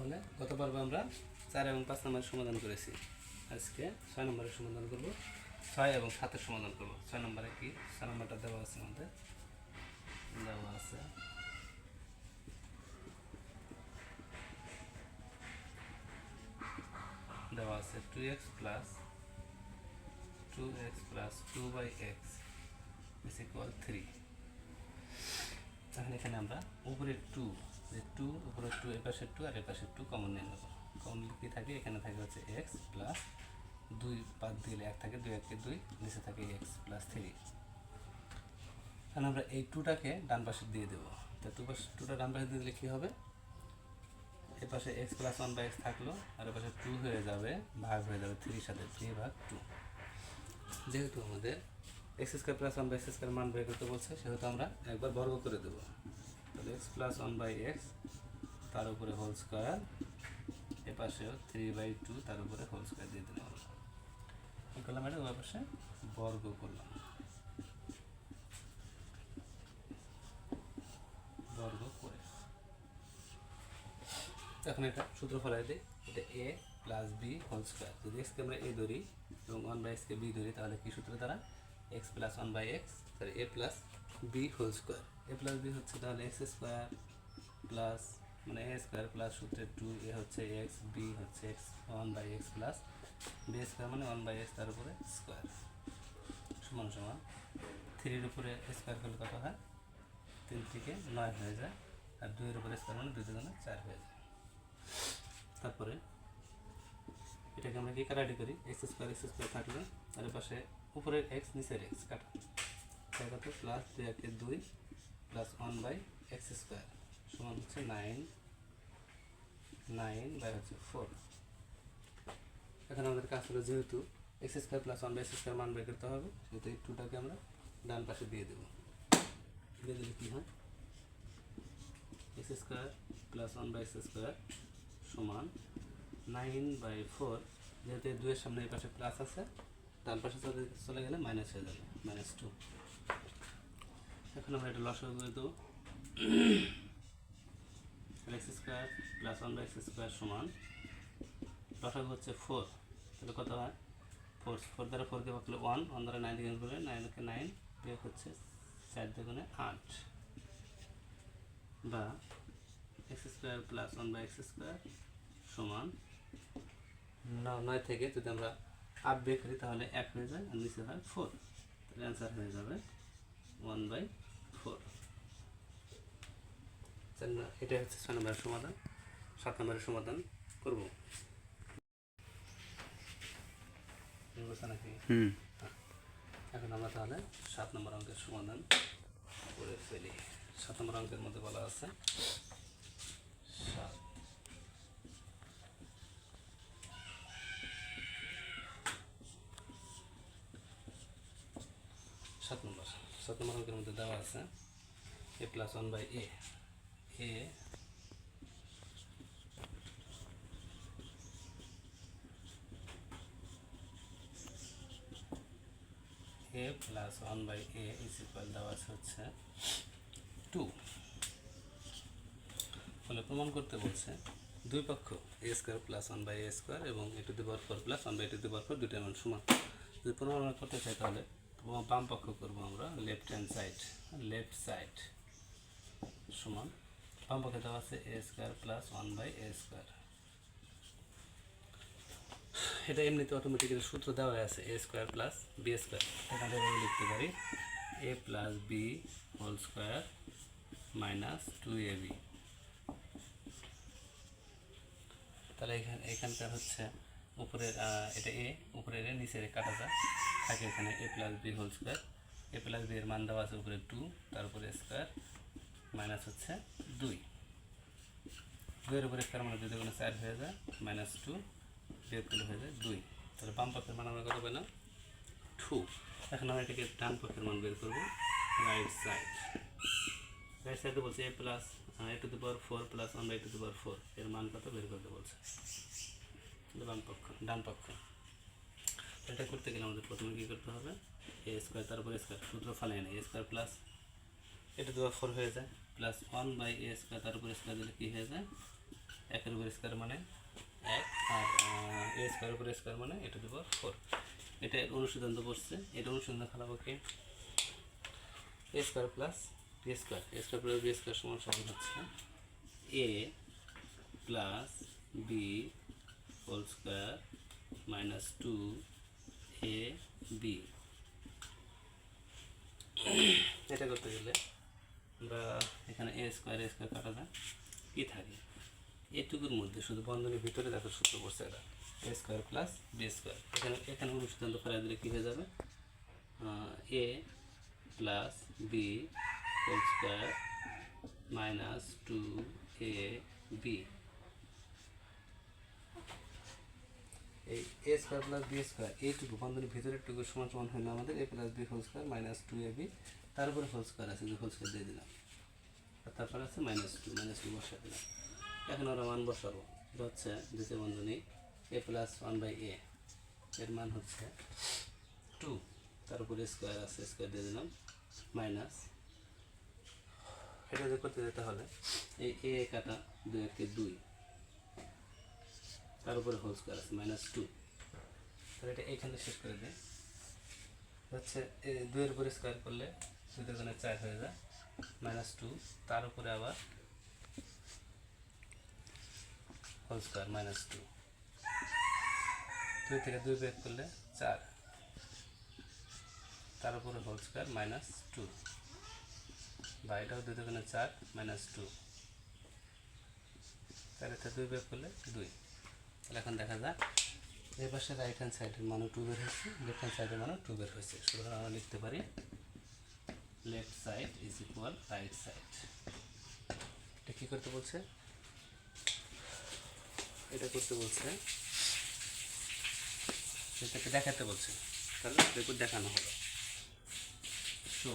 তাহলে গত পর্বে আমরা 4 এবং 5 নম্বরের সমাধান করেছি। আজকে 6 নম্বরের সমাধান করব। 6 এবং 7 সমাধান করব। 6 নম্বরে কি 6 নম্বরটা দেওয়া আছে আমাদের, দেওয়া আছে 2x plus 2 by x is equal 3। তাহলে এখানে আমরা উপরে 2 উপরে 2 এর পাশে 2 আর এর পাশে 2 কমন নিয়ে নেব। কমন কি থাকে, এখানে থাকে হচ্ছে x প্লাস 2 বাদ দিলে 1 থাকে, 2 1 2, নিচে থাকে x প্লাস 3। তাহলে আমরা এই 2টাকে ডান পাশে দিয়ে দেব। তো 2টা ডান পাশে দিয়ে দিলে কী হবে, এর পাশে x প্লাস 1/x থাকলো আর এর পাশে 2 হয়ে যাবে, ভাগ হয়ে যাবে 3 সাথে, 3 ভাগ 2। যেহেতু আমাদের x square plus 1/x square মান বের করতে বলছে, সেহেতু আমরা একবার বর্গ করে দেবো। তাহলে x প্লাস 1/x তার উপরে হোল স্কোয়ার, এ পাশেও 3/2 তার উপরে হোল স্কোয়ার দিয়ে দিলাম। আমরা কী করলাম, এটা ওই পাশে বর্গ করলাম, বর্গ করে এখন এটা সূত্র ফলাই দিই। এটা a plus b whole square. যদি এক্সকে আমরা a ধরি এবং 1/x কে b ধরি, তাহলে কি সূত্র দ্বারা x plus 1/x sorry a plus b whole square. a plus বি হচ্ছে তাহলে x স্কোয়ার প্লাস মানে a স্কোয়ার প্লাস সূত্রে 2a হচ্ছে x, b হচ্ছে x 1/x plus b square মানে 1/x তার উপরে স্কোয়ার সমান সমান 3 এর উপরে স্কোয়ার করলে কত হয়, 3 থেকে 9 হয়ে যায়, আর 2 এর উপরে স্কোয়ার মানে 2 থেকে 4 হয়ে যায়। তারপরে এটাকে আমরা কি কাটাকাটি করি, x স্কোয়ার থাকলে আর এর পাশে উপরের x নিচের x কাটা, তাই কত প্লাস 2 1 2 প্লাস 1/x স্কোয়ার সমান হচ্ছে 9 হচ্ছে 4। এখন আমাদের কাজ হলো, যেহেতু x square plus 1/x square মান বের করতে হবে, সেহেতু এই 2টাকে আমরা ডান পাশে দিয়ে দেবো। দিয়ে দিলে কী হয়, x square plus 1/x square সমান 9/4। যেহেতু 2 এর সামনে এই পাশে প্লাস আছে, ডান পাশে চলে গেলে মাইনাস হয়ে যাবে, -2। এখন আমরা এটা লসাগু করে দেবো। x square plus 1/x square সমান লসাগু হচ্ছে 4, তাহলে কত হয় 4 দ্বারা 4কে ভাগ করলে 1 দ্বারা 9 দিয়ে গুণ করলে 9 9 বিয়োগ হচ্ছে 4 দুগুণে 8, বা x square plus 1/x square সমান 9 থেকে যদি আমরা 8 বের করি তাহলে 1 হয়ে যায় আর নিচে হয় 4, তাহলে অ্যান্সার হয়ে যাবে 1/4। এটাই হচ্ছে 6 নম্বরের সমাধান। 7 নম্বরের সমাধান করবো নাকি? এখন আমরা তাহলে 7 নম্বর অঙ্কের সমাধান করে ফেলি। 7 নম্বর অঙ্কের মধ্যে বলা আছে 7 নম্বর অঙ্কের মধ্যে দেওয়া আছে a plus 1/a, a plus 1/a is equal দেওয়া আছে হচ্ছে 2। ফলে প্রমাণ করতে বলছে দুই পক্ষ a square plus 1/a square এবং a to the power 4 plus 1/a to the power 4 দুইটার মান সমান। যদি প্রমাণ করতে চাই তাহলে বাম পক্ষ করবো আমরা, লেফট সাইড সমান বাম পক্ষে দেওয়া আছে a square plus 1/a square. এটা এমনিতে অটোমেটিক্যালি সূত্র দেওয়া আছে a square plus b square. এখান থেকে লিখতে পারি a plus b whole square minus 2ab। তাহলে এখানকার হচ্ছে উপরের এটা a, উপরের a নিচের কাটা যায়, থাকে এখানে a plus b whole square. a plus b এর মান দেওয়া আছে উপরে 2, তার উপরে স্কোয়ার মাইনাস হচ্ছে 2 এর উপরে স্কোয়ার মানে 2 দুগুণে 4 হয়ে যায়, -2 বিয়োগ করলে হয়ে যায় 2। তাহলে বাম পক্ষের মান আমরা কত পেলাম 2। এখন আমরা এটাকে ডান পক্ষের মান বের করবো, রাইট সাইডে বলছে a plus a to the power 4 plus 1/a to the power 4 এর মান কত বের করতে বলছে, ডান পক্ষ। এটা করতে গেলে আমাদের প্রথমে কী করতে হবে, a স্কোয়ার তার উপরে স্কোয়ার, সূত্র ফালাই না, a square plus a to the power 4 হয়ে যায় প্লাস 1/a স্কোয়ার তার উপরে স্কোয়ার দিলে কী হয়ে যায় একের উপর স্কোয়ার মানে এক, আর এ স্কোয়ার উপর স্কোয়ার মানে এটা দিব 4। এটা অনুসিদ্ধান্ত পড়ছে, এটা অনুসিদ্ধান্ত ফেলাবো কি a square plus b square, a square plus b square সমান সমান হচ্ছে a plus b whole square minus 2 a b. এটা করতে গেলে আমরা এখানে এ স্কোয়ার কাটা যায়, কি থাকে এটুকুর মধ্যে শুধু বন্ধনীর ভিতরে দেখো সূত্র পড়ছে এটা a square plus b square. এখানে অনুসিদ্ধান্ত ফেলা দিলে কী হয়ে যাবে a plus b whole square minus 2ab। এই a square plus b square এইটুকু বন্ধনীর ভিতরের টুকু সমান সমান হলো আমাদের a plus b whole square minus 2ab, তারপরে হোল স্কোয়ার আছে যে হোল স্কোয়ার দিয়ে দিলাম, আর তারপরে আছে -2 বসা দিলাম। এখন আমরা মান বসাবো, এটা হচ্ছে দ্বিতীয় বন্ধনী এ প্লাস 1/a এর মান হচ্ছে 2, তার উপরে স্কোয়ার আছে স্কোয়ার দিয়ে দিলাম মাইনাস, এটা যে করতে যেতে হলে এই এ কাটা 2 × 2, তার উপরে হোল স্কোয়ার আছে -2, তাহলে এটা এইখানে শেষ করে দিই। হচ্ছে 2 এর উপরে স্কোয়ার করলে 2 × 4 হয়ে যায় -2, তার উপরে আবার হোল স্কোয়ার -2, 2 থেকে 2 বিয়োগ করলে 4, তার উপরে হোল স্কোয়ার -2, বা এটাও 2 × 4 -2, তাহলে এটা 2 বিয়োগ করলে 2। তাহলে এখন দেখা যায় এই পাশে রাইট হ্যান্ড সাইডের মানও 2 বের হয়েছে, লেফট হ্যান্ড সাইডের মানও 2 বের হয়েছে। সুতরাং আমরা লিখতে পারি left side is equal right side. এটা কী করতে বলছে, এটা করতে বলছে, এটাকে দেখাতে বলছে, তাহলে দেখো দেখানো হলো। শো